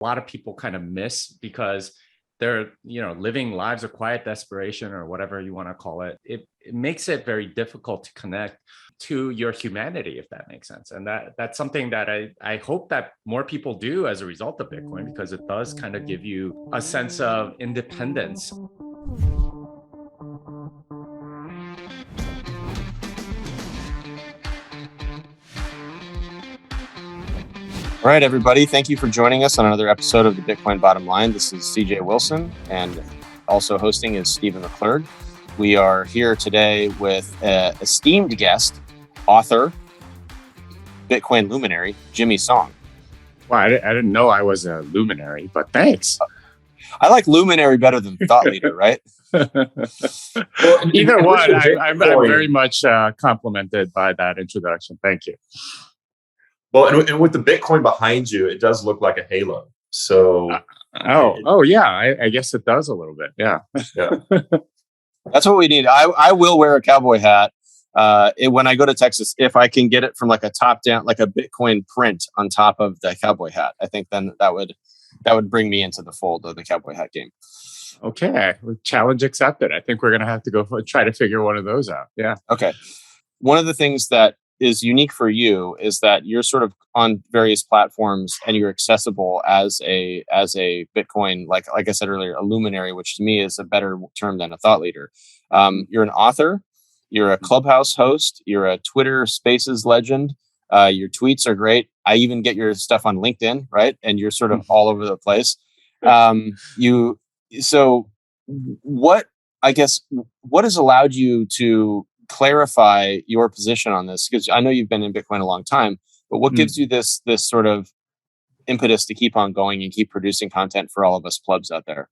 a lot of people kind of miss because they're, living lives of quiet desperation or whatever you want to call it. It makes it very difficult to connect to your humanity, if that makes sense. And that's something that I hope that more people do as a result of Bitcoin, because it does kind of give you a sense of independence. All right, everybody. Thank you for joining us on another episode of the Bitcoin Bottom Line. This is C.J. Wilson, and also hosting is Steven McClurg. We are here today with an esteemed guest, author, Bitcoin luminary, Jimmy Song. Well, I didn't know I was a luminary, but thanks. I like luminary better than thought leader, right? Well, either one, I'm very much complimented by that introduction. Thank you. Well, and with the Bitcoin behind you, it does look like a halo. So, yeah, I guess it does a little bit. Yeah. That's what we need. I will wear a cowboy hat when I go to Texas, if I can get it from like a top down, like a Bitcoin print on top of the cowboy hat. I think then that would bring me into the fold of the cowboy hat game. Okay, challenge accepted. I think we're gonna have to go try to figure one of those out. Yeah. Okay. One of the things that is unique for you is that you're sort of on various platforms and you're accessible as a Bitcoin, like I said earlier, a luminary, which to me is a better term than a thought leader. You're an author, you're a Clubhouse host, you're a Twitter Spaces legend. Your tweets are great. I even get your stuff on LinkedIn, right? And you're sort of all over the place. So what has allowed you to clarify your position on this? Because I know you've been in Bitcoin a long time, but what gives you this sort of impetus to keep on going and keep producing content for all of us plebs out there?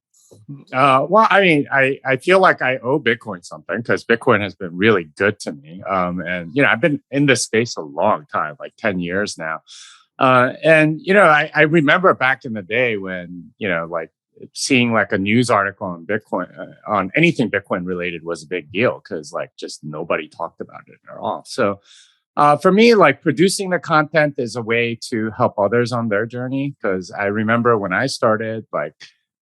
Well, I mean, I feel like I owe Bitcoin something because Bitcoin has been really good to me. And, I've been in this space a long time, like 10 years now. And, I remember back in the day when, like seeing like a news article on Bitcoin, on anything Bitcoin related was a big deal because like just nobody talked about it at all. So for me, like producing the content is a way to help others on their journey. Because I remember when I started, like,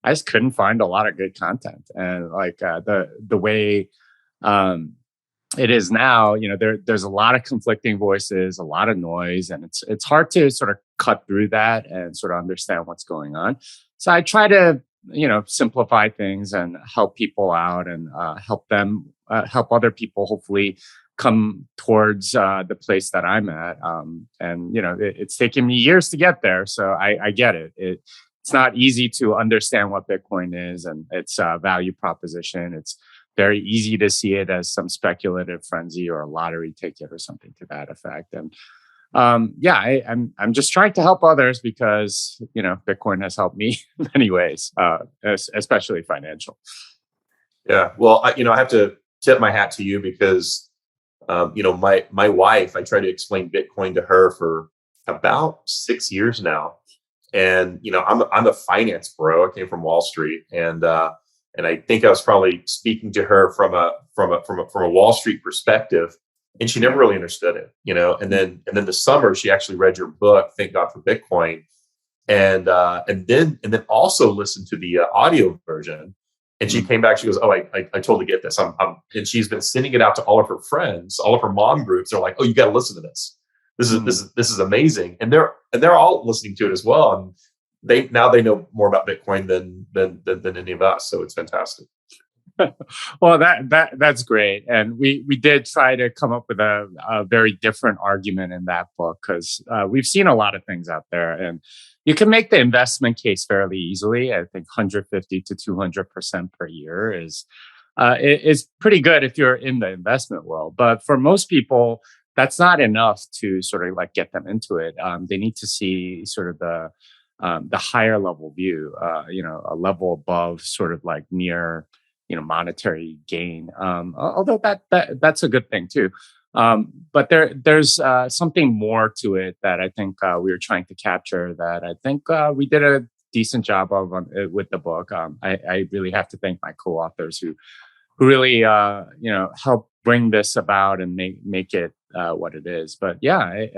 I just couldn't find a lot of good content, and like the way it is now, there's a lot of conflicting voices, a lot of noise, and it's hard to sort of cut through that and sort of understand what's going on. So I try to simplify things and help people out and help other people hopefully come towards the place that I'm at. And it's taken me years to get there, so I get it. It's not easy to understand what Bitcoin is and its value proposition. It's very easy to see it as some speculative frenzy or a lottery ticket or something to that effect. And I'm just trying to help others because Bitcoin has helped me in many ways, especially financial. Yeah, well, I have to tip my hat to you because my wife, I try to explain Bitcoin to her for about 6 years now. And I'm a finance bro. I came from Wall Street, and I think I was probably speaking to her from a Wall Street perspective, and she never really understood it. And then this summer she actually read your book, Thank God for Bitcoin, and then also listened to the audio version. And she came back. She goes, "Oh, I totally get this." And she's been sending it out to all of her friends, all of her mom groups. They're like, "Oh, you got to listen to this. This is amazing," and they're all listening to it as well, and they know more about Bitcoin than any of us. So it's fantastic. Well, that's great, and we did try to come up with a very different argument in that book because we've seen a lot of things out there, and you can make the investment case fairly easily. I think 150 to 200% per year is pretty good if you're in the investment world, but for most people, that's not enough to sort of like get them into it. They need to see sort of the higher level view, a level above sort of like near, monetary gain. Although that's a good thing too. But there's something more to it that I think we were trying to capture that I think we did a decent job of with the book. I really have to thank my co-authors who really helped bring this about and make it what it is. But yeah,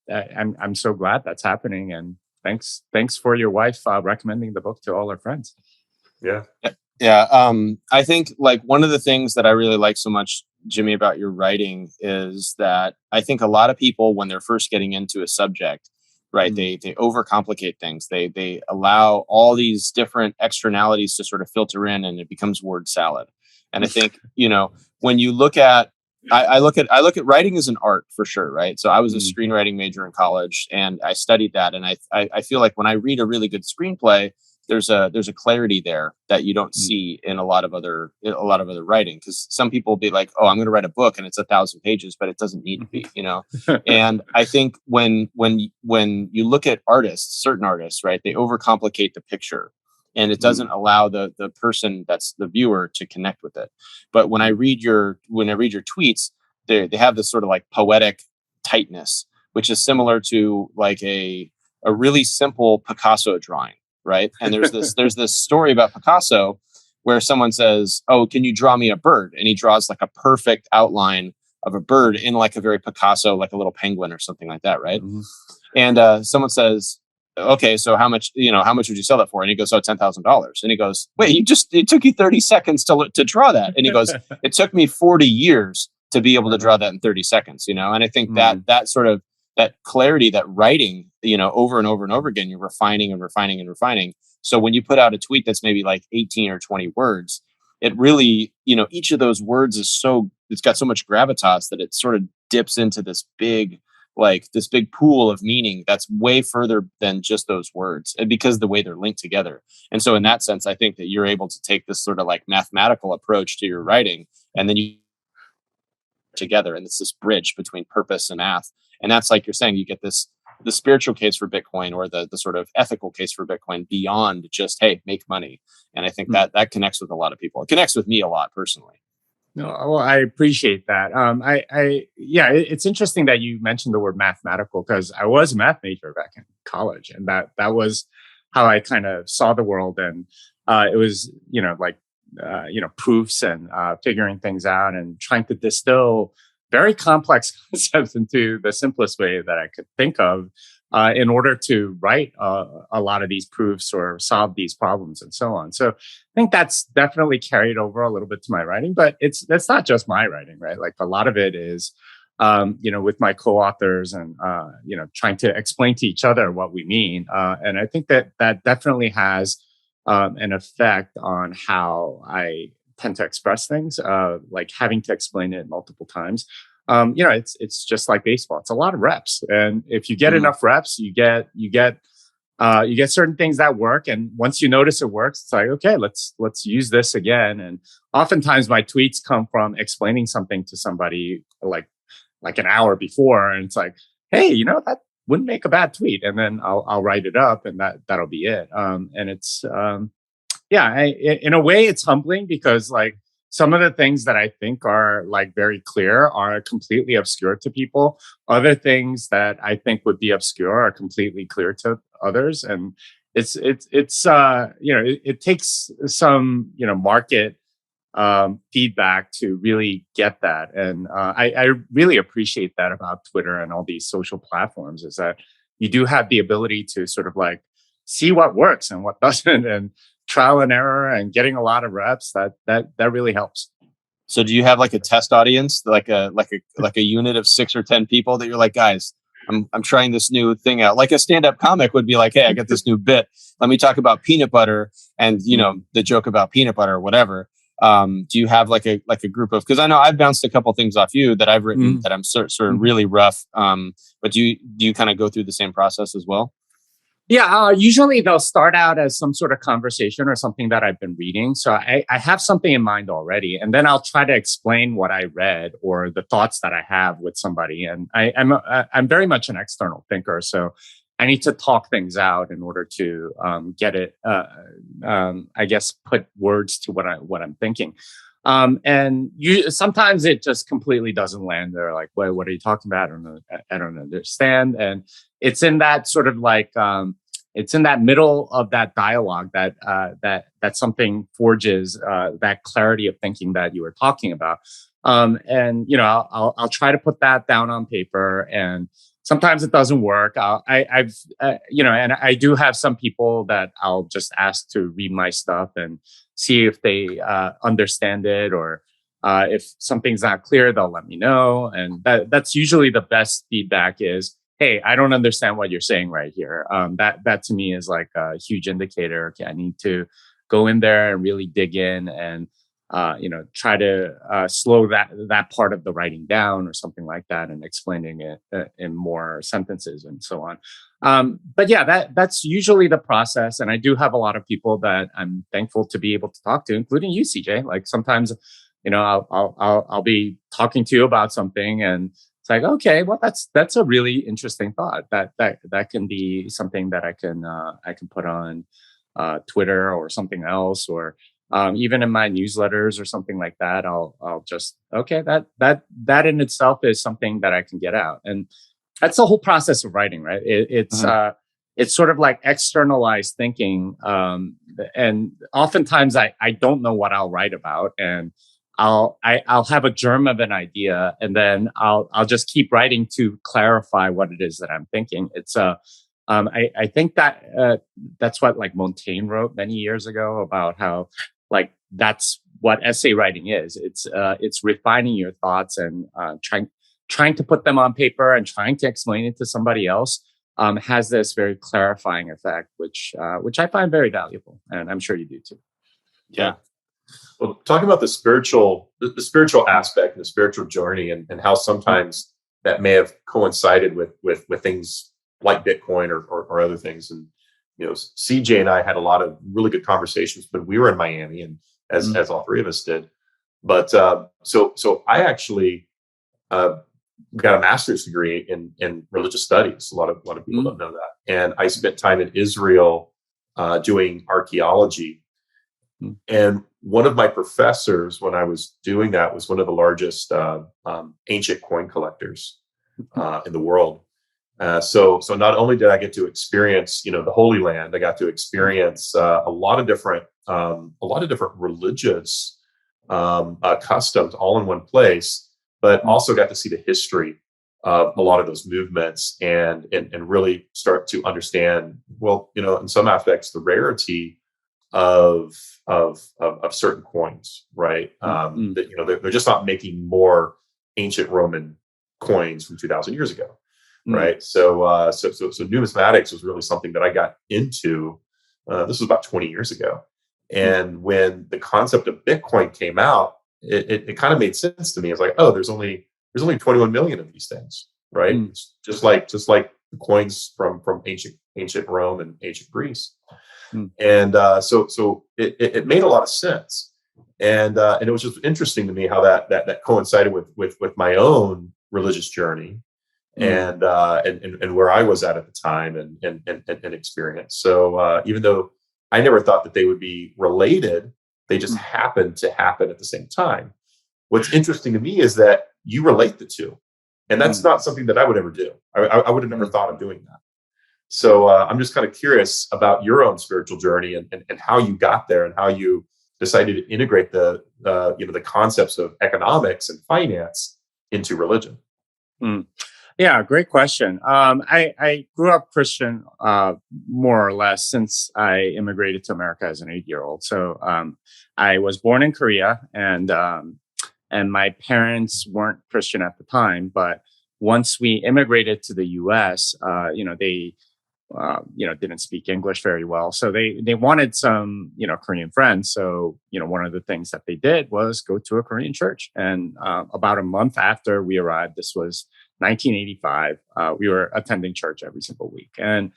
I'm so glad that's happening, and thanks for your wife recommending the book to all her friends. Yeah. Yeah. I think like one of the things that I really like so much, Jimmy, about your writing is that I think a lot of people, when they're first getting into a subject, right, they overcomplicate things. They allow all these different externalities to sort of filter in, and it becomes word salad. And I think, when you look at, I look at writing as an art for sure, right? So I was a screenwriting major in college, and I studied that. And I feel like when I read a really good screenplay, there's a clarity there that you don't see in a lot of other writing, because some people will be like, oh, I'm going to write a book and it's 1,000 pages, but it doesn't need to be, And I think when you look at certain artists, right, they overcomplicate the picture, and it doesn't allow the person that's the viewer to connect with it. But when I read your tweets, they have this sort of like poetic tightness, which is similar to like a really simple Picasso drawing. Right. And there's this story about Picasso where someone says, oh, can you draw me a bird? And he draws like a perfect outline of a bird in like a very Picasso, like a little penguin or something like that. Right. And someone says, okay, so how much would you sell that for? And he goes, oh, $10,000. And he goes, wait, it took you 30 seconds to draw that. And he goes, it took me 40 years to be able to draw that in 30 seconds, And I think that sort of, that clarity, that writing, over and over and over again, you're refining and refining and refining. So when you put out a tweet that's maybe like 18 or 20 words, it really, each of those words it's got so much gravitas that it sort of dips into this big pool of meaning that's way further than just those words, and because the way they're linked together. And so in that sense, I think that you're able to take this sort of like mathematical approach to your writing, and then you together, and it's this bridge between purpose and math. And that's, like you're saying, you get the spiritual case for Bitcoin, or the sort of ethical case for Bitcoin, beyond just, hey, make money. And I think that connects with a lot of people. It connects with me a lot personally. No, well, I appreciate that. It's interesting that you mentioned the word mathematical, because I was a math major back in college, and that was how I kind of saw the world. And it was, proofs and figuring things out and trying to distill very complex concepts into the simplest way that I could think of in order to write a lot of these proofs or solve these problems and so on. So I think that's definitely carried over a little bit to my writing, but that's not just my writing, right? Like a lot of it is, with my co-authors and, trying to explain to each other what we mean. And I think that definitely has an effect on how I tend to express things, like having to explain it multiple times. It's just like baseball. It's a lot of reps, and if you get enough reps, you get certain things that work. And once you notice it works, it's like, okay, let's use this again. And oftentimes my tweets come from explaining something to somebody like an hour before, and it's like, hey, that wouldn't make a bad tweet, and then I'll write it up, and that'll be it. And it's in a way, it's humbling, because like some of the things that I think are like very clear are completely obscure to people. Other things that I think would be obscure are completely clear to others. And it takes some, market feedback to really get that. And I really appreciate that about Twitter and all these social platforms, is that you do have the ability to sort of like see what works and what doesn't, and trial and error and getting a lot of reps. That really helps. So do you have like a test audience, like a unit of 6 or 10 people that you're like, guys, I'm trying this new thing out? Like a stand-up comic would be like, hey, I got this new bit. Let me talk about peanut butter and, the joke about peanut butter or whatever. Do you have like a group of, because I know I've bounced a couple things off you that I've written that I'm sort of really rough. But do you kind of go through the same process as well? Yeah, usually they'll start out as some sort of conversation or something that I've been reading. So I have something in mind already, and then I'll try to explain what I read or the thoughts that I have with somebody. And I'm very much an external thinker, so I need to talk things out in order to get it. I guess put words to what I'm thinking. And sometimes it just completely doesn't land. They're like, "Wait, what are you talking about? I don't understand." And it's in that sort of like, it's in that middle of that dialogue that something forges that clarity of thinking that you were talking about. And I'll try to put that down on paper and sometimes it doesn't work. I've and I do have some people that I'll just ask to read my stuff and see if they understand it, or if something's not clear, they'll let me know. And that's usually the best feedback is, hey, I don't understand what you're saying right here. That to me is like a huge indicator. Okay, I need to go in there and really dig in and try to slow that part of the writing down or something like that, and explaining it in more sentences and so on. But yeah, that's usually the process. And I do have a lot of people that I'm thankful to be able to talk to, including you, CJ. Like sometimes, I'll be talking to you about something, and it's like, okay, well, that's a really interesting thought. That can be something that I can put on Twitter or something else, or even in my newsletters or something like that. I'll just, okay, that in itself is something that I can get out, and that's the whole process of writing, right? It's sort of like externalized thinking, and oftentimes I don't know what I'll write about, and I'll have a germ of an idea, and then I'll just keep writing to clarify what it is that I'm thinking. I think that that's what like Montaigne wrote many years ago about how like that's what essay writing is. It's refining your thoughts and trying to put them on paper and trying to explain it to somebody else. Has this very clarifying effect, which I find very valuable, and I'm sure you do too. Yeah. Well, talking about the spiritual aspect and the spiritual journey, and how sometimes that may have coincided with things like Bitcoin or other things. And CJ and I had a lot of really good conversations when we were in Miami, and as all three of us did. But so I actually got a master's degree in religious studies. A lot of people don't know that. And I spent time in Israel doing archaeology. And one of my professors, when I was doing that, was one of the largest ancient coin collectors in the world. So not only did I get to experience, the Holy Land, I got to experience a lot of different religious customs all in one place, but also got to see the history of a lot of those movements, and really start to understand, well, in some aspects, the rarity of certain coins, right? That they're just not making more ancient Roman coins from 2,000 years ago, right? So numismatics was really something that I got into. This was about 20 years ago, and when the concept of Bitcoin came out, it kind of made sense to me. It's like, oh, there's only 21 million of these things, right? Just like the coins from ancient Rome and ancient Greece. And so it made a lot of sense, and it was just interesting to me how that coincided with my own religious journey, and where I was at the time, and experience. So even though I never thought that they would be related, they just happened to happen at the same time. What's interesting to me is that you relate the two, and that's not something that I would ever do. I would have never thought of doing that. So I'm just kind of curious about your own spiritual journey, and how you got there, and how you decided to integrate the concepts of economics and finance into religion. Yeah, great question. I grew up Christian, more or less, since I immigrated to America as an 8-year-old. So I was born in Korea, and my parents weren't Christian at the time. But once we immigrated to the U.S., they didn't speak English very well. So they wanted some, Korean friends. So, one of the things that they did was go to a Korean church. And about a month after we arrived, this was 1985, we were attending church every single week. And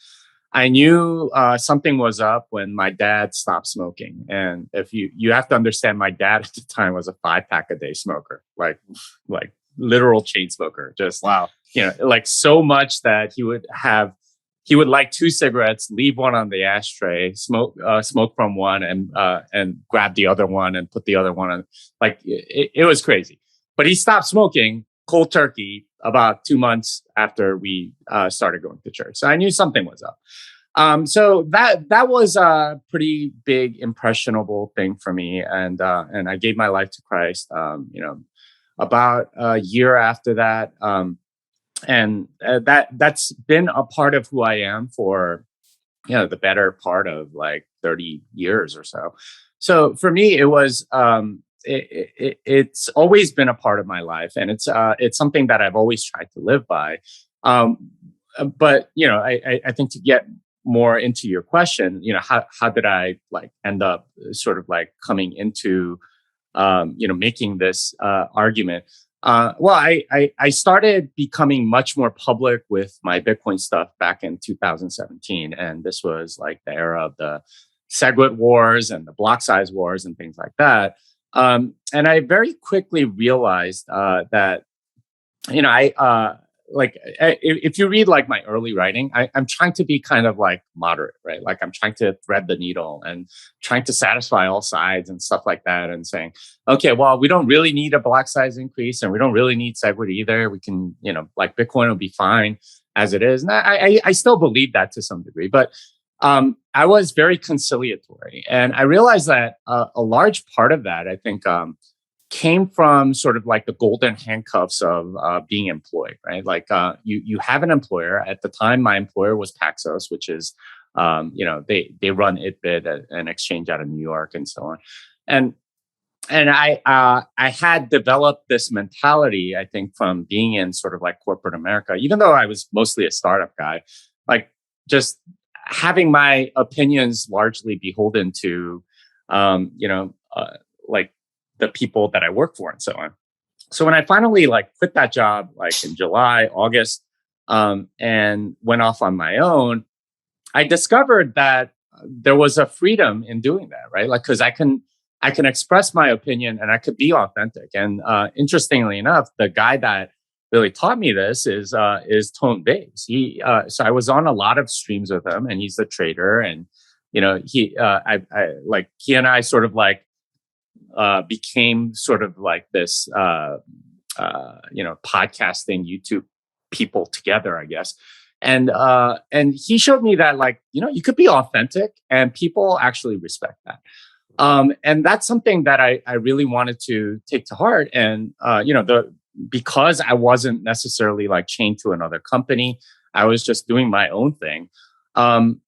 I knew something was up when my dad stopped smoking. And if you have to understand, my dad at the time was a 5-pack a day smoker, like literal chain smoker. Just, wow. Like so much that he would light 2 cigarettes, leave one on the ashtray, smoke from one, and grab the other one and put the other one on. Like it was crazy. But he stopped smoking cold turkey about 2 months after we started going to church. So I knew something was up. So that was a pretty big impressionable thing for me, and I gave my life to Christ. About a year after that. and that's been a part of who I am for the better part of like 30 years or so. So for me, it was it's always been a part of my life, and it's something that I've always tried to live by. Um, but I think to get more into your question, how did I like end up sort of like coming into making this argument? Well, I started becoming much more public with my Bitcoin stuff back in 2017, and this was like the era of the SegWit wars and the block size wars and things like that. And I very quickly realized that I if you read like my early writing, I'm trying to be kind of like moderate, right? Like I'm trying to thread the needle and trying to satisfy all sides and stuff like that, and saying, okay, well, we don't really need a block size increase, and we don't really need SegWit either. We can, like Bitcoin will be fine as it is. And I still believe that to some degree, but I was very conciliatory, and I realized that a large part of that, I think, came from sort of like the golden handcuffs of being employed, right? Like you have an employer. At the time, my employer was Paxos, which is they run Itbit, an exchange out of New York, and so on. And I had developed this mentality, I think, from being in sort of like corporate America, even though I was mostly a startup guy, like just having my opinions largely beholden to like the people that I work for and so on. So when I finally like quit that job, like in July, August, and went off on my own, I discovered that there was a freedom in doing that, right? Like, cause I can express my opinion and I could be authentic. And interestingly enough, the guy that really taught me this is Tone Bays. So I was on a lot of streams with him, and he's a trader, and he and I sort of like became sort of like this, podcasting YouTube people together, I guess. And he showed me that, like, you could be authentic and people actually respect that. And that's something that I really wanted to take to heart. And, because I wasn't necessarily like chained to another company, I was just doing my own thing. I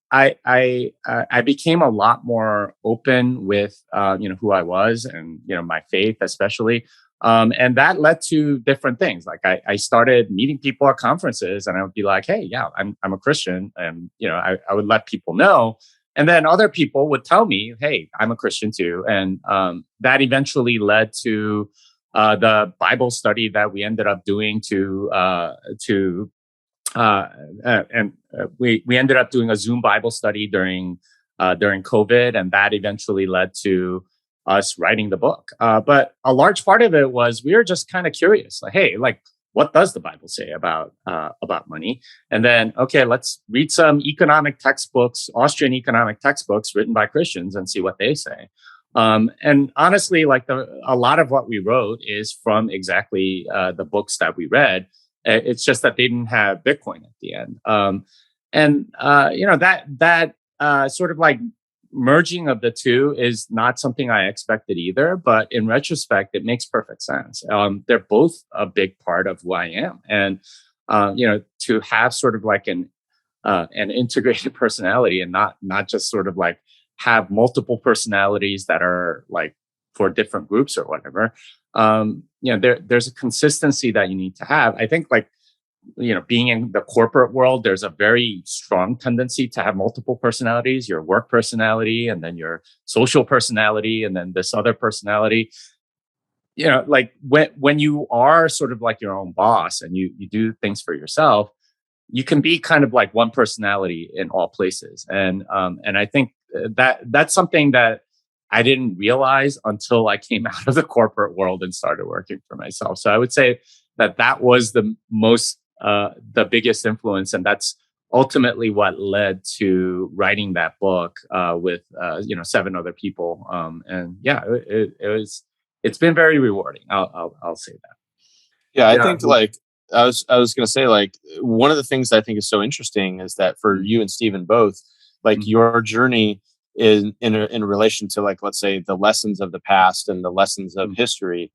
became a lot more open with who I was, and my faith especially, and that led to different things. Like I started meeting people at conferences, and I would be like, "Hey, yeah, I'm a Christian," and I would let people know, and then other people would tell me, "Hey, I'm a Christian too," and that eventually led to the Bible study that we ended up doing we ended up doing a Zoom Bible study during COVID, and that eventually led to us writing the book. But a large part of it was we were just kind of curious, like, hey, like, what does the Bible say about money? And then, okay, let's read some economic textbooks, Austrian economic textbooks written by Christians, and see what they say. And honestly, like a lot of what we wrote is from exactly the books that we read. It's just that they didn't have Bitcoin at the end. That sort of like merging of the two is not something I expected either. But in retrospect, it makes perfect sense. They're both a big part of who I am. And, to have sort of like an integrated personality, and not just sort of like have multiple personalities that are like for different groups or whatever. There's a consistency that you need to have. I think, like, being in the corporate world, there's a very strong tendency to have multiple personalities: your work personality, and then your social personality, and then this other personality. Like when you are sort of like your own boss and you do things for yourself, you can be kind of like one personality in all places. And I think that's something that I didn't realize until I came out of the corporate world and started working for myself. So I would say that was the biggest influence, and that's ultimately what led to writing that book with 7 other people. And yeah, it's been very rewarding. I'll say that. Yeah, I think like I was going to say, like, one of the things that I think is so interesting is that for you and Steven both, like, your journey in relation to, like, let's say, the lessons of the past and the lessons of history,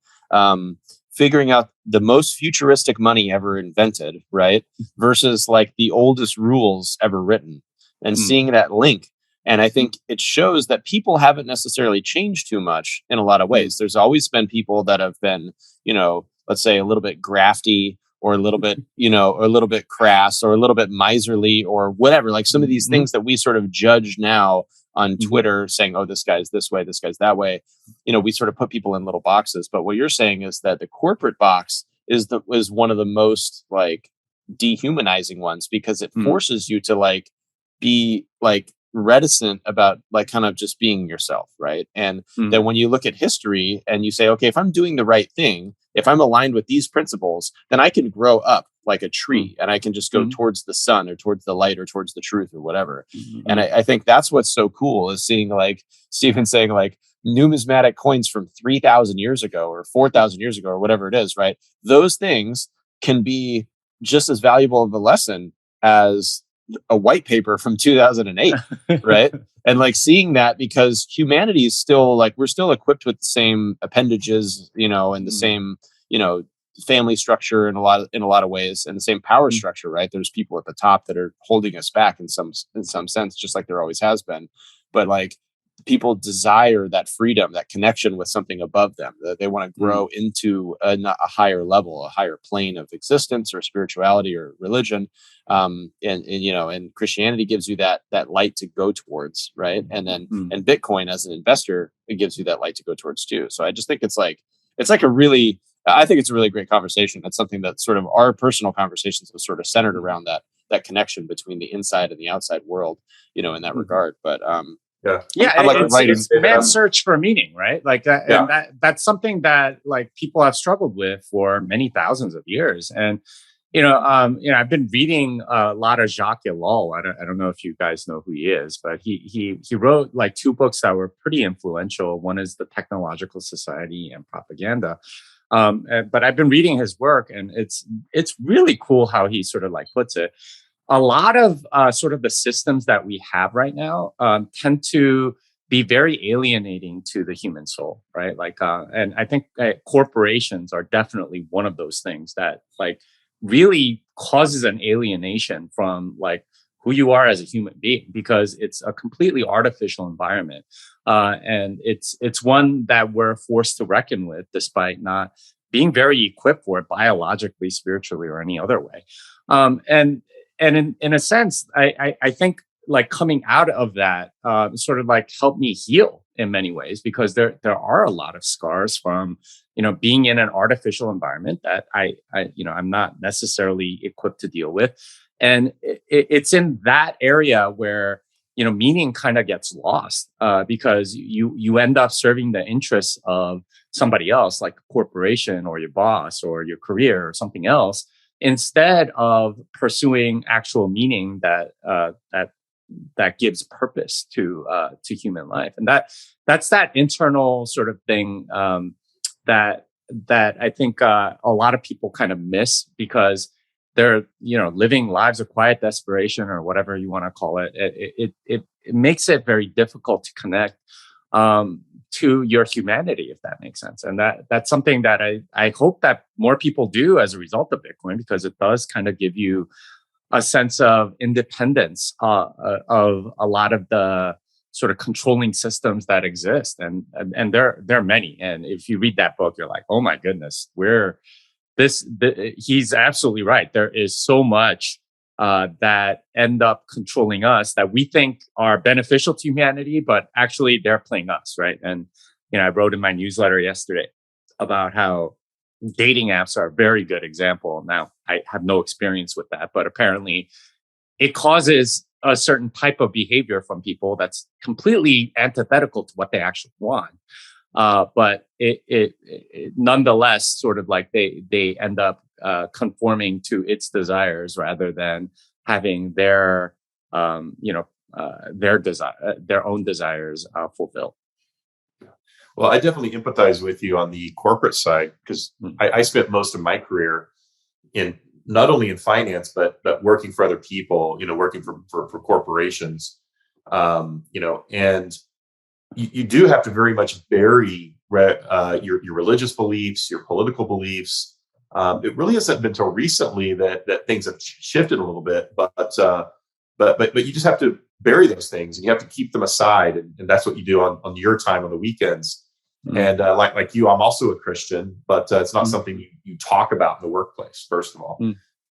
figuring out the most futuristic money ever invented, right? Versus like the oldest rules ever written, and seeing that link. And I think it shows that people haven't necessarily changed too much in a lot of ways. There's always been people that have been, let's say a little bit grafty, or a little bit, or a little bit crass, or a little bit miserly, or whatever. Like some of these things that we sort of judge now on Twitter, saying, oh, this guy's this way, this guy's that way. We sort of put people in little boxes. But what you're saying is that the corporate box is one of the most like dehumanizing ones, because it forces you to like be like reticent about like kind of just being yourself, right? And then when you look at history and you say, okay, if I'm doing the right thing, if I'm aligned with these principles, then I can grow up like a tree, and I can just go towards the sun, or towards the light, or towards the truth, or whatever. And I think that's what's so cool, is seeing like Steven saying like numismatic coins from 3,000 years ago or 4,000 years ago or whatever it is, right? Those things can be just as valuable of a lesson as a white paper from 2008, right? And like seeing that, because humanity is still like, we're still equipped with the same appendages, and the same, family structure in a lot of ways, and the same power structure, right? There's people at the top that are holding us back in some sense, just like there always has been. But like people desire that freedom, that connection with something above them, that they want to grow into a higher level, a higher plane of existence, or spirituality, or religion. And Christianity gives you that light to go towards, right? And then and Bitcoin as an investor, it gives you that light to go towards too. So I just think it's I think it's a really great conversation. That's something that sort of our personal conversations was sort of centered around that connection between the inside and the outside world, in that regard. But it's man's search for meaning, right? Like that, and that's something that like people have struggled with for many thousands of years. And I've been reading a lot of Jacques Ellul. I don't know if you guys know who he is, but he wrote like two books that were pretty influential. One is The Technological Society and Propaganda. But I've been reading his work, and it's really cool how he sort of like puts it. A lot of sort of the systems that we have right now tend to be very alienating to the human soul, right? Like, and I think corporations are definitely one of those things that like really causes an alienation from like who you are as a human being, because it's a completely artificial environment. And it's one that we're forced to reckon with, despite not being very equipped for it biologically, spiritually, or any other way. And in a sense, I think like coming out of that sort of like helped me heal in many ways, because there are a lot of scars from, being in an artificial environment that I'm not necessarily equipped to deal with. And it's in that area where, meaning kind of gets lost because you end up serving the interests of somebody else, like a corporation or your boss or your career or something else, instead of pursuing actual meaning that gives purpose to human life. And that's that internal sort of thing that I think a lot of people kind of miss, because they're living lives of quiet desperation, or whatever you want to call it. It makes it very difficult to connect to your humanity, if that makes sense. And that's something that I hope that more people do as a result of Bitcoin, because it does kind of give you a sense of independence of a lot of the sort of controlling systems that exist. And there are many. And if you read that book, you're like, oh my goodness, he's absolutely right. There is so much that end up controlling us that we think are beneficial to humanity, but actually they're playing us, right? And I wrote in my newsletter yesterday about how dating apps are a very good example. Now, I have no experience with that, but apparently it causes a certain type of behavior from people that's completely antithetical to what they actually want. But it nonetheless sort of like they end up conforming to its desires, rather than having their own desires fulfilled. Well, I definitely empathize with you on the corporate side, because I spent most of my career in not only in finance, but working for other people, working for corporations, and you do have to very much bury your religious beliefs, your political beliefs. It really hasn't been until recently that things have shifted a little bit, but you just have to bury those things and you have to keep them aside, and that's what you do on your time on the weekends. And like you, I'm also a Christian, but it's not something you talk about in the workplace, first of all.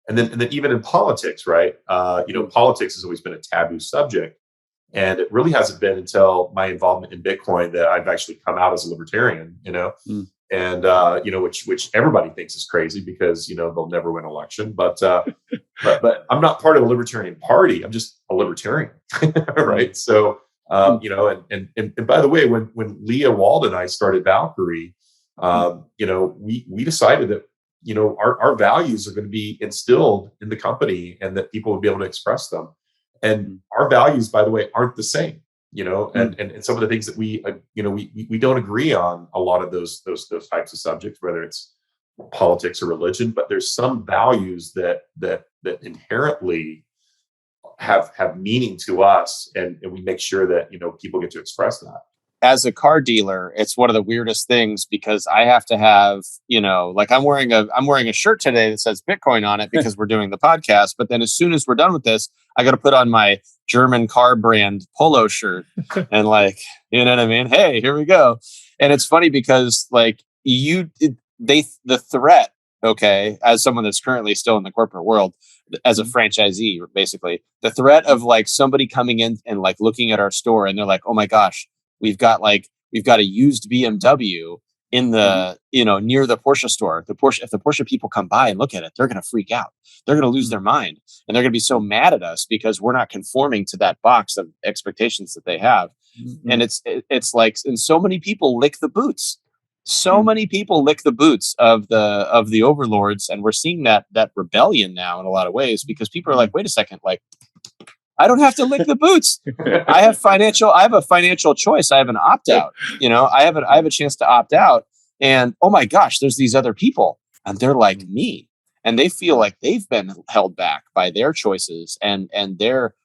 And then even in politics, right? Politics has always been a taboo subject. And it really hasn't been until my involvement in Bitcoin that I've actually come out as a libertarian, and which everybody thinks is crazy because they'll never win an election. But I'm not part of the Libertarian Party. I'm just a libertarian, right? So and by the way, when Leah Wald and I started Valkyrie, we decided that our values are going to be instilled in the company and that people would be able to express them. And our values, by the way, aren't the same, and some of the things that we don't agree on a lot of those types of subjects, whether it's politics or religion, but there's some values that inherently have meaning to us, and we make sure that people get to express that. As a car dealer, it's one of the weirdest things because I have to have, like I'm wearing a shirt today that says Bitcoin on it because we're doing the podcast. But then as soon as we're done with this, I got to put on my German car brand polo shirt and you know what I mean? Hey, here we go. And it's funny because the threat, okay, as someone that's currently still in the corporate world, as a franchisee, basically, the threat of somebody coming in and looking at our store and they're like, oh my gosh, we've got a used BMW in the near the Porsche store. If the Porsche people come by and look at it, they're going to freak out. They're going to lose their mind, and they're going to be so mad at us because we're not conforming to that box of expectations that they have. And and so many people lick the boots. So many people lick the boots of the overlords, and we're seeing that rebellion now in a lot of ways because people are like, wait a second, I don't have to lick the boots. I have a financial choice. I have an opt out. I have a chance to opt out. And oh my gosh, there's these other people, and they're like me, and they feel like they've been held back by their choices and their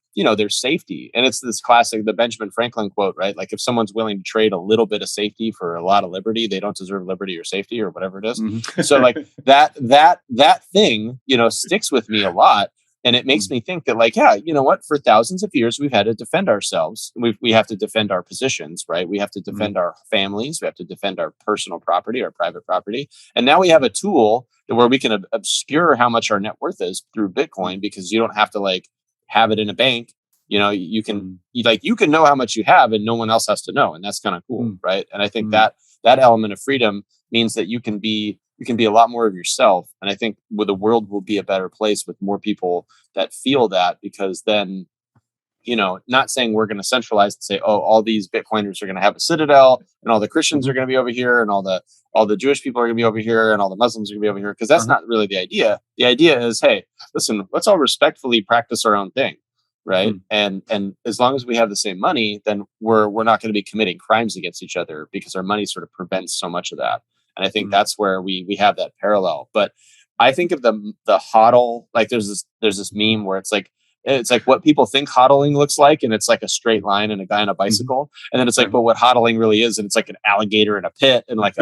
safety. And it's this classic, the Benjamin Franklin quote, right? Like if someone's willing to trade a little bit of safety for a lot of liberty, they don't deserve liberty or safety or whatever it is. So that thing, sticks with me a lot. And it makes me think that you know what, for thousands of years, we've had to defend ourselves. We have to defend our positions, right? We have to defend our families. We have to defend our personal property, our private property. And now we have a tool where we can obscure how much our net worth is through Bitcoin because you don't have to have it in a bank. You can know how much you have and no one else has to know. And that's kind of cool. Right. And I think that element of freedom means that you can be a lot more of yourself. And I think the world will be a better place with more people that feel that, because then, not saying we're going to centralize and say, oh, all these Bitcoiners are going to have a citadel and all the Christians are going to be over here and all the Jewish people are going to be over here and all the Muslims are going to be over here. Because that's not really the idea. The idea is, hey, listen, let's all respectfully practice our own thing. Right. And as long as we have the same money, then we're not going to be committing crimes against each other because our money sort of prevents so much of that. And I think that's where we have that parallel. But I think of the hodl, there's this meme where it's like what people think hodling looks like, and it's like a straight line and a guy on a bicycle. And then it's but what hodling really is, and it's like an alligator in a pit and like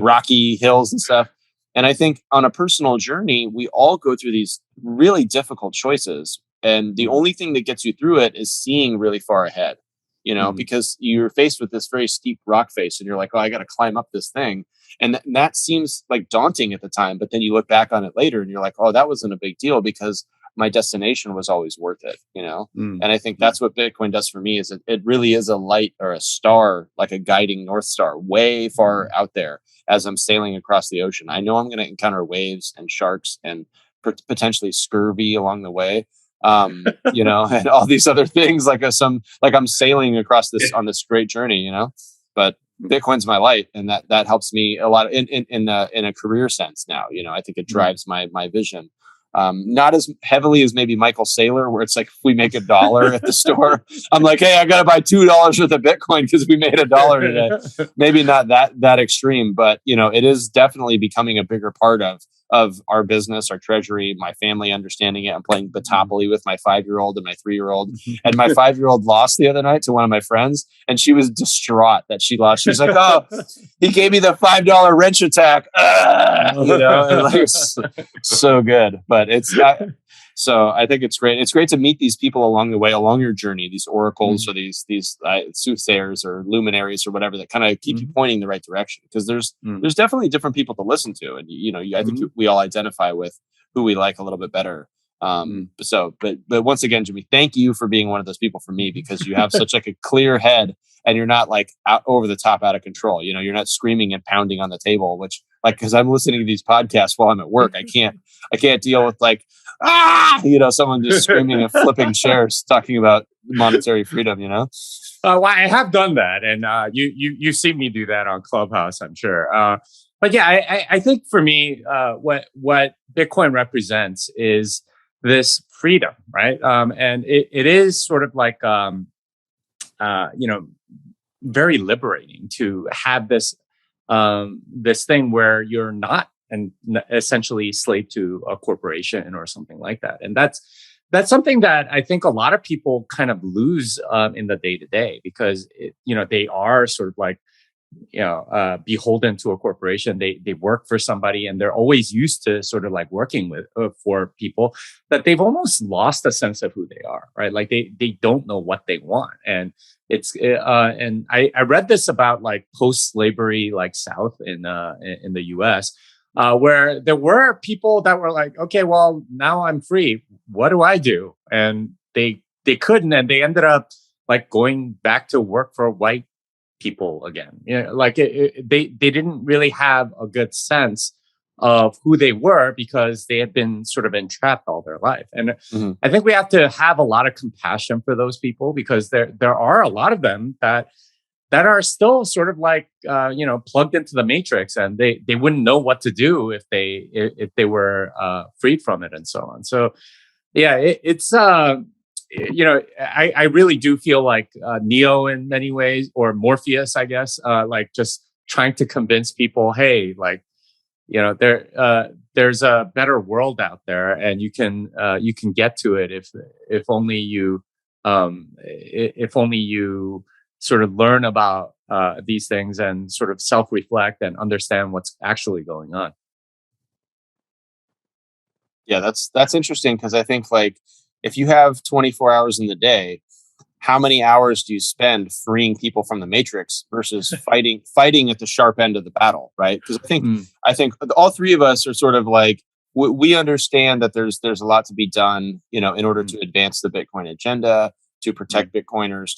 rocky hills and stuff. And I think on a personal journey, we all go through these really difficult choices. And the only thing that gets you through it is seeing really far ahead. Because you're faced with this very steep rock face and you're like, oh, I got to climb up this thing. And that seems daunting at the time. But then you look back on it later and you're like, oh, that wasn't a big deal because my destination was always worth it, And I think that's what Bitcoin does for me, is it really is a light or a star, like a guiding North Star way far out there as I'm sailing across the ocean. I know I'm going to encounter waves and sharks and potentially scurvy along the way. And all these other things I'm sailing across on this great journey, but Bitcoin's my light, and that helps me a lot in a career sense now. I think it drives my vision. Not as heavily as maybe Michael Saylor, where it's like, if we make $1 at the store, I'm like, hey, I got to buy $2 worth of Bitcoin because we made $1 today. Maybe not that extreme, but it is definitely becoming a bigger part of of our business, our treasury, my family understanding it. I'm playing Batopoly with my 5-year-old and my 3-year-old. And my 5-year-old lost the other night to one of my friends, and she was distraught that she lost. She was like, "Oh, he gave me the $5 wrench attack." You know, and like, so good. But so I think it's great. It's great to meet these people along the way, along your journey, these oracles or these soothsayers or luminaries or whatever that kind of keep you pointing the right direction. Because there's definitely different people to listen to, and I think we all identify with who we like a little bit better. But once again, Jimmy, thank you for being one of those people for me, because you have such like a clear head, and you're not like out over the top, out of control. You're not screaming and pounding on the table, which because I'm listening to these podcasts while I'm at work, I can't deal with like, someone just screaming and flipping chairs talking about monetary freedom, Well, I have done that, and you've seen me do that on Clubhouse, I'm sure. But yeah, I think for me, what Bitcoin represents is this freedom, right? And it is sort of like, very liberating to have this thing where you're not essentially slave to a corporation or something like that. And that's something that I think a lot of people kind of lose in the day to day, because they are sort of like beholden to a corporation. They work for somebody, and they're always used to sort of like working with for people that they've almost lost a sense of who they are, right? Like they don't know what they want. And it's and I read this about like post-slavery like South in the US, where there were people that were like, okay, well, now I'm free. What do I do? And they couldn't, and they ended up like going back to work for white people again. Like they didn't really have a good sense of who they were, because they had been sort of entrapped all their life. And I think we have to have a lot of compassion for those people, because there are a lot of them that are still sort of like plugged into the matrix, and they wouldn't know what to do if they were freed from it, and so on. So yeah, it's I really do feel like Neo in many ways, or Morpheus, I guess, like just trying to convince people, hey, like, there's a better world out there, and you can get to it if only you sort of learn about these things and sort of self-reflect and understand what's actually going on. Yeah, that's interesting, because I think like if you have 24 hours in the day, how many hours do you spend freeing people from the matrix versus fighting at the sharp end of the battle, right? Because I think all three of us are sort of like, we understand that there's a lot to be done, in order to advance the Bitcoin agenda, to protect Bitcoiners,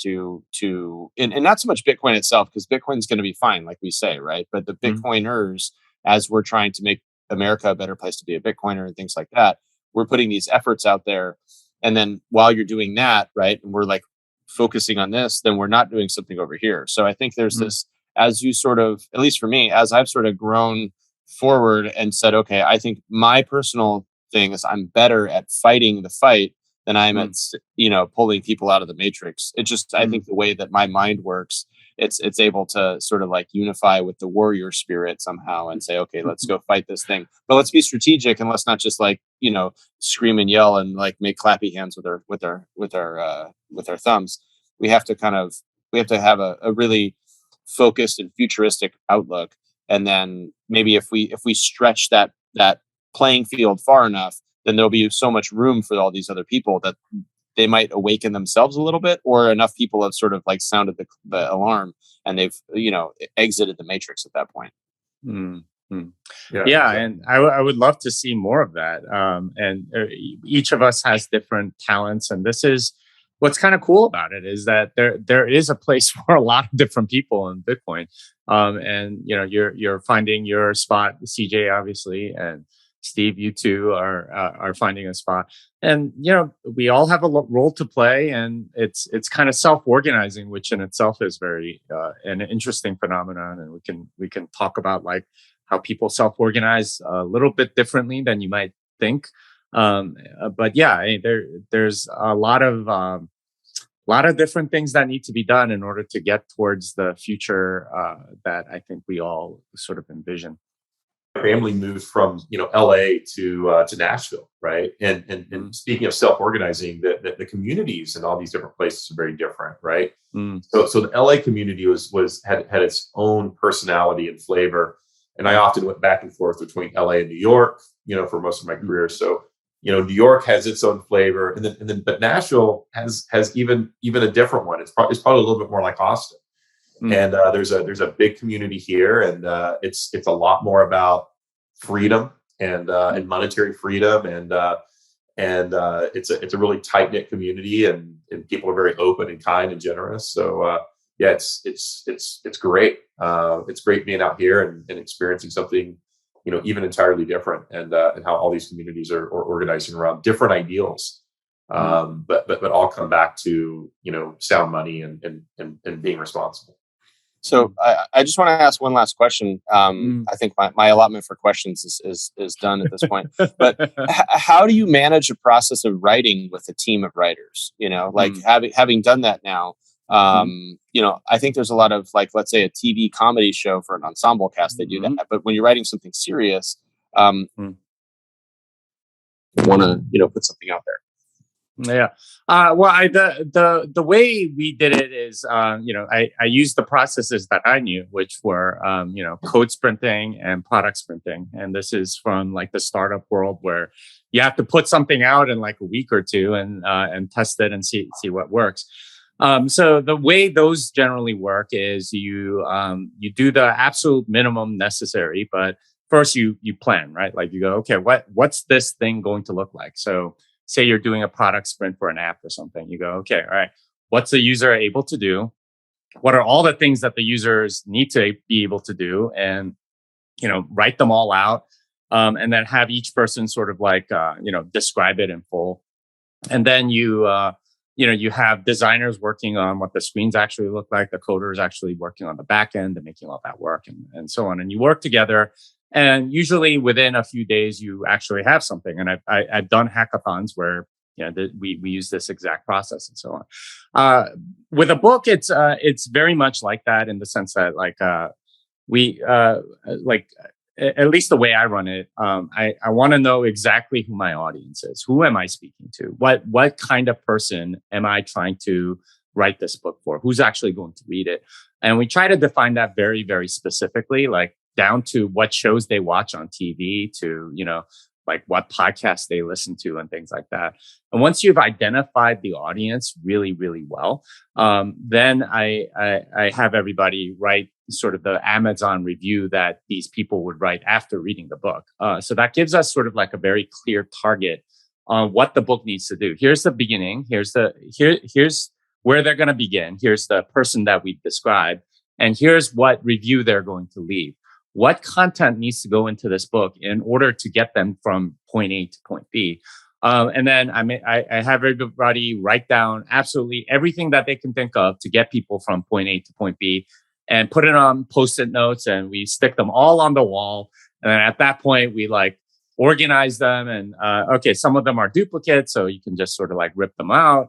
and not so much Bitcoin itself, because Bitcoin's going to be fine, like we say, right? But the Bitcoiners, as we're trying to make America a better place to be a Bitcoiner and things like that, we're putting these efforts out there. And then while you're doing that, right, and we're like focusing on this, then we're not doing something over here. So I think there's this, as you sort of, at least for me, as I've sort of grown forward and said, okay, I think my personal thing is I'm better at fighting the fight than I'm at, pulling people out of the matrix. It just, I think the way that my mind works, it's able to sort of like unify with the warrior spirit somehow and say, okay, let's go fight this thing, but let's be strategic, and let's not just like, scream and yell and like make clappy hands with our thumbs. We have to have a really focused and futuristic outlook. And then maybe if we stretch that playing field far enough, then there'll be so much room for all these other people that they might awaken themselves a little bit, or enough people have sort of like sounded the alarm, and they've, exited the matrix at that point. Yeah, exactly. And I would love to see more of that. And each of us has different talents, and this is what's kind of cool about it, is that there is a place for a lot of different people in Bitcoin. And you're finding your spot, CJ, obviously, and Steve, you two are finding a spot, and we all have a role to play, and it's kind of self-organizing, which in itself is very an interesting phenomenon, and we can talk about like how people self-organize a little bit differently than you might think, but yeah, there's a lot of different things that need to be done in order to get towards the future that I think we all sort of envision. family moved from LA to Nashville, right? And speaking of self-organizing, the communities in all these different places are very different, right? So the LA community had its own personality and flavor, and I often went back and forth between LA and New York, for most of my career. So New York has its own flavor, and then but Nashville has even a different one. It's probably a little bit more like Austin. And there's a big community here, and it's a lot more about freedom and monetary freedom, and it's a really tight knit community, and people are very open and kind and generous. So yeah, it's great. It's great being out here and experiencing something even entirely different, and how all these communities are organizing around different ideals. But all come back to sound money and being responsible. So I just want to ask one last question. I think my allotment for questions is done at this point. But how do you manage a process of writing with a team of writers? Having done that now, I think there's a lot of, like, let's say a TV comedy show for an ensemble cast, they do that. But when you're writing something serious, you want to put something out there. Yeah. Well, the way we did it is, I used the processes that I knew, which were, code sprinting and product sprinting. And this is from like the startup world, where you have to put something out in like a week or two and test it and see what works. So the way those generally work is you do the absolute minimum necessary, but first you plan, right? Like you go, okay, what's this thing going to look like? So say you're doing a product sprint for an app or something. You go, okay, all right, what's the user able to do? What are all the things that the users need to be able to do? And, write them all out. And then have each person sort of like, describe it in full. And then you have designers working on what the screens actually look like. The coders actually working on the back end and making all that work, and so on. And you work together. And usually within a few days, you actually have something. And I've done hackathons where we use this exact process and so on. With a book, it's very much like that, in the sense that at least the way I run it, I want to know exactly who my audience is. Who am I speaking to? What kind of person am I trying to write this book for? Who's actually going to read it? And we try to define that very, very specifically, like down to what shows they watch on TV, to, like what podcasts they listen to and things like that. And once you've identified the audience really, really well, then I have everybody write sort of the Amazon review that these people would write after reading the book. So that gives us sort of like a very clear target on what the book needs to do. Here's the beginning. Here's where they're going to begin. Here's the person that we've described. And here's what review they're going to leave. What content needs to go into this book in order to get them from point A to point B? And then I have everybody write down absolutely everything that they can think of to get people from point A to point B, and put it on Post-it notes, and we stick them all on the wall. And then at that point, we like organize them, and okay, some of them are duplicates, so you can just sort of like rip them out.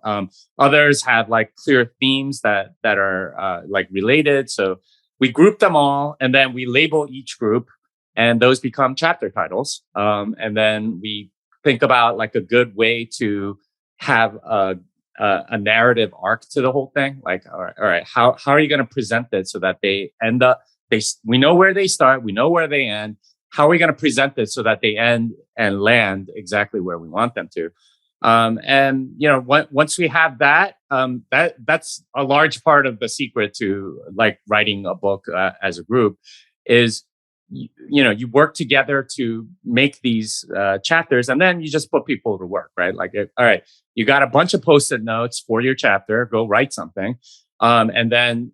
Others have like clear themes that are like related, so we group them all, and then we label each group, and those become chapter titles. And then we think about like a good way to have a narrative arc to the whole thing. Like, all right, how are you going to present this so that they end up? We know where they start, we know where they end. How are we going to present this so that they end and land exactly where we want them to? And once we have that, that's a large part of the secret to like writing a book as a group is, you work together to make these chapters, and then you just put people to work, right? Like, all right, you got a bunch of Post-it notes for your chapter, go write something. And then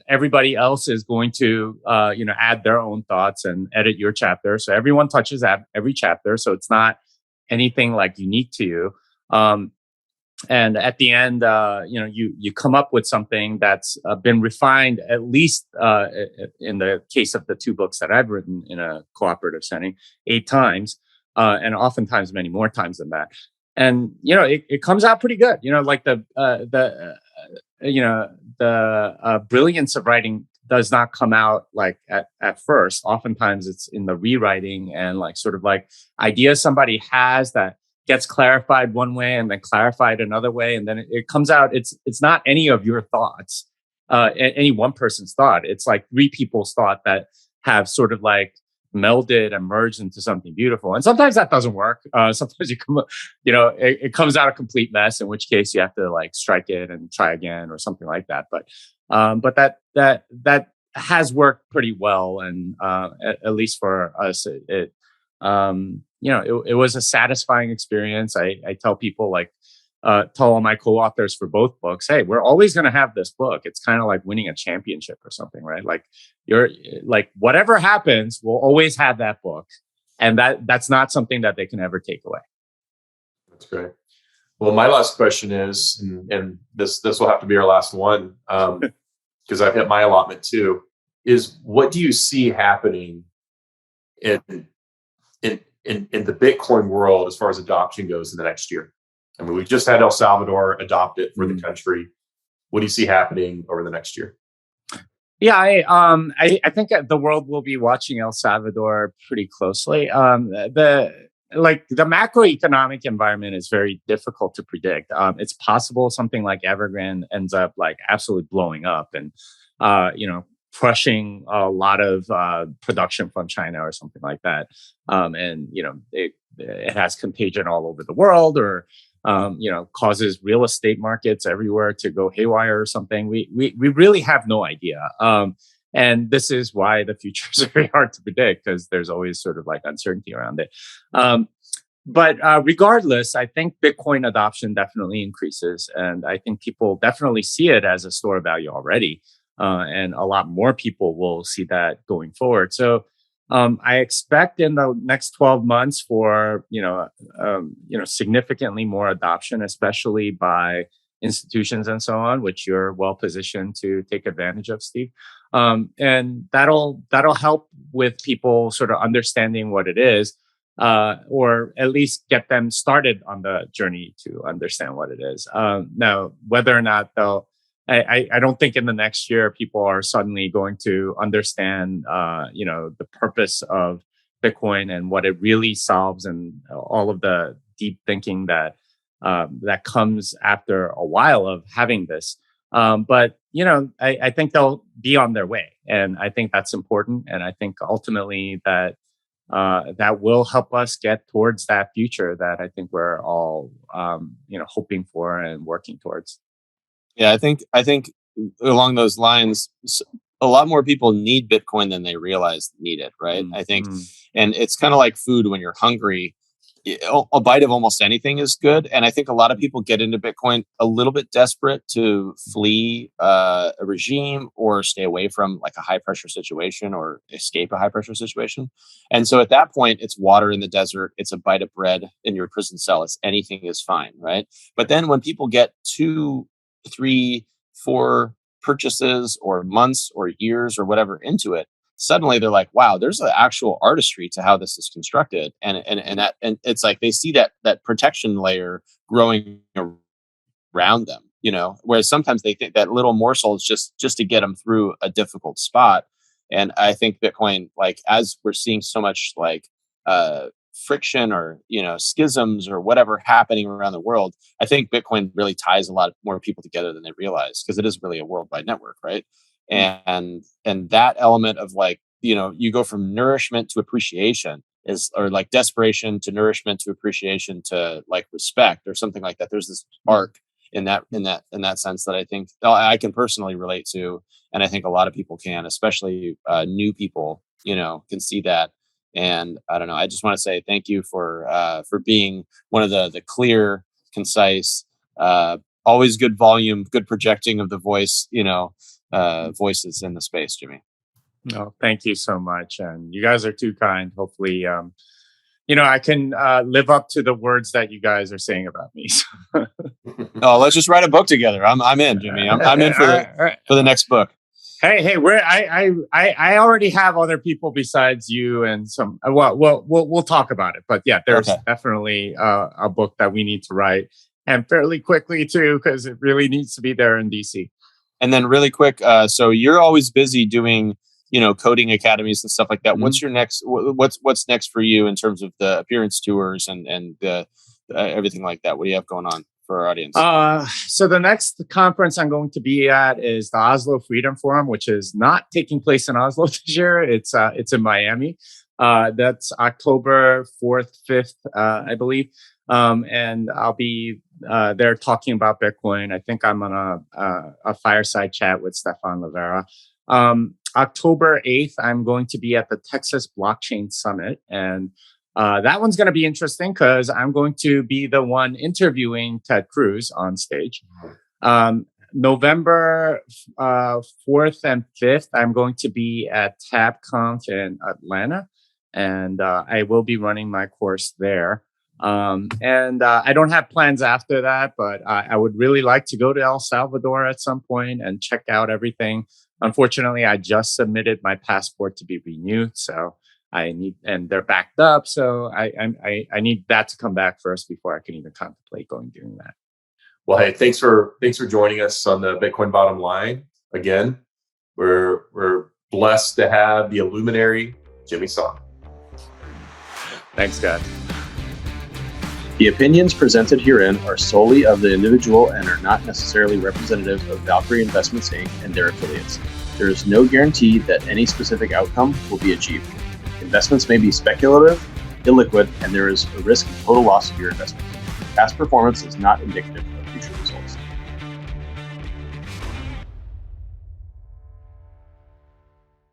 everybody else is going to, add their own thoughts and edit your chapter. So everyone touches every chapter. So it's not anything like unique to you. And at the end, you come up with something that's been refined, at least in the case of the two books that I've written in a cooperative setting, 8 times, and oftentimes many more times than that. And it comes out pretty good. Like the brilliance of writing does not come out like at first. Oftentimes it's in the rewriting and like sort of like ideas somebody has that gets clarified one way and then clarified another way, and then it comes out. It's not any of your thoughts, any one person's thought. It's like three people's thought that have sort of like melded and merged into something beautiful. And sometimes that doesn't work. Sometimes it comes out a complete mess, in which case you have to like strike it and try again or something like that. But that has worked pretty well. And at least for us, it was a satisfying experience. I tell people like, tell all my co-authors for both books, hey, we're always going to have this book. It's kind of like winning a championship or something, right? Like you're like, whatever happens, we'll always have that book. And that's not something that they can ever take away. That's great. Well, my last question is, and this will have to be our last one, because I've hit my allotment too, is what do you see happening in the Bitcoin world as far as adoption goes in the next year? I mean, we just had El Salvador adopt it for the country. What do you see happening over the next year? Yeah, I think the world will be watching El Salvador pretty closely. The macroeconomic environment is very difficult to predict. It's possible something like Evergrande ends up like absolutely blowing up and crushing a lot of production from China or something like that. And it has contagion all over the world, or causes real estate markets everywhere to go haywire or something. We really have no idea. And this is why the future is very hard to predict, because there's always sort of like uncertainty around it. But regardless, I think Bitcoin adoption definitely increases. And I think people definitely see it as a store of value already. And a lot more people will see that going forward. So I expect in the next 12 months for, significantly more adoption, especially by institutions and so on, which you're well positioned to take advantage of, Steve. And that'll help with people sort of understanding what it is, or at least get them started on the journey to understand what it is. Now, whether or not I don't think in the next year people are suddenly going to understand, the purpose of Bitcoin and what it really solves, and all of the deep thinking that comes after a while of having this. But I think they'll be on their way, and I think that's important. And I think ultimately that will help us get towards that future that I think we're all hoping for and working towards. Yeah, I think along those lines, a lot more people need Bitcoin than they realize need it, right? I think, and it's kind of like food. When you're hungry, a bite of almost anything is good. And I think a lot of people get into Bitcoin a little bit desperate to flee a regime or stay away from like a high pressure situation or escape a high pressure situation. And so at that point, it's water in the desert. It's a bite of bread in your prison cell. It's anything is fine, right? But then when people get 2, 3, 4 purchases or months or years or whatever into it, suddenly they're like, wow, there's an actual artistry to how this is constructed. And it's like they see that protection layer growing around them, whereas sometimes they think that little morsel is just to get them through a difficult spot. And I think Bitcoin, like, as we're seeing so much like friction or schisms or whatever happening around the world, I think Bitcoin really ties a lot more people together than they realize, because it is really a worldwide network, right? And that element of like, you go from nourishment to appreciation or like desperation to nourishment to appreciation to like respect or something like that. There's this arc in that sense that I think I can personally relate to, and I think a lot of people can, especially new people, can see that. And I don't know, I just want to say thank you for being one of the clear, concise, always good volume, good projecting of the voice, voices in the space, Jimmy. No, thank you so much. And you guys are too kind. Hopefully, I can live up to the words that you guys are saying about me. Oh, let's just write a book together. I'm in, Jimmy. I'm in for the next book. Hey, I already have other people besides you and some. Well, we'll talk about it. But yeah, there's definitely a book that we need to write, and fairly quickly too, because it really needs to be there in DC. And then really quick, so you're always busy doing, coding academies and stuff like that. What's your next? What's next for you in terms of the appearance tours and the everything like that? What do you have going on for our audience? So the next conference I'm going to be at is the Oslo Freedom Forum, which is not taking place in Oslo this year. It's in Miami. That's October 4th, 5th, I believe. And I'll be there talking about Bitcoin. I think I'm on a fireside chat with Stefan Livera. October 8th, I'm going to be at the Texas Blockchain Summit. And that one's going to be interesting because I'm going to be the one interviewing Ted Cruz on stage. November 4th and 5th, I'm going to be at TabConf in Atlanta. And I will be running my course there. And I don't have plans after that, but I would really like to go to El Salvador at some point and check out everything. Unfortunately, I just submitted my passport to be renewed, so and they're backed up. So I need that to come back first before I can even contemplate doing that. Well, hey, thanks for joining us on the Bitcoin Bottom Line again. We're blessed to have the Illuminary Jimmy Song. Thanks, guys. The opinions presented herein are solely of the individual and are not necessarily representative of Valkyrie Investments Inc. and their affiliates. There is no guarantee that any specific outcome will be achieved. Investments may be speculative, illiquid, and there is a risk of total loss of your investment. Past performance is not indicative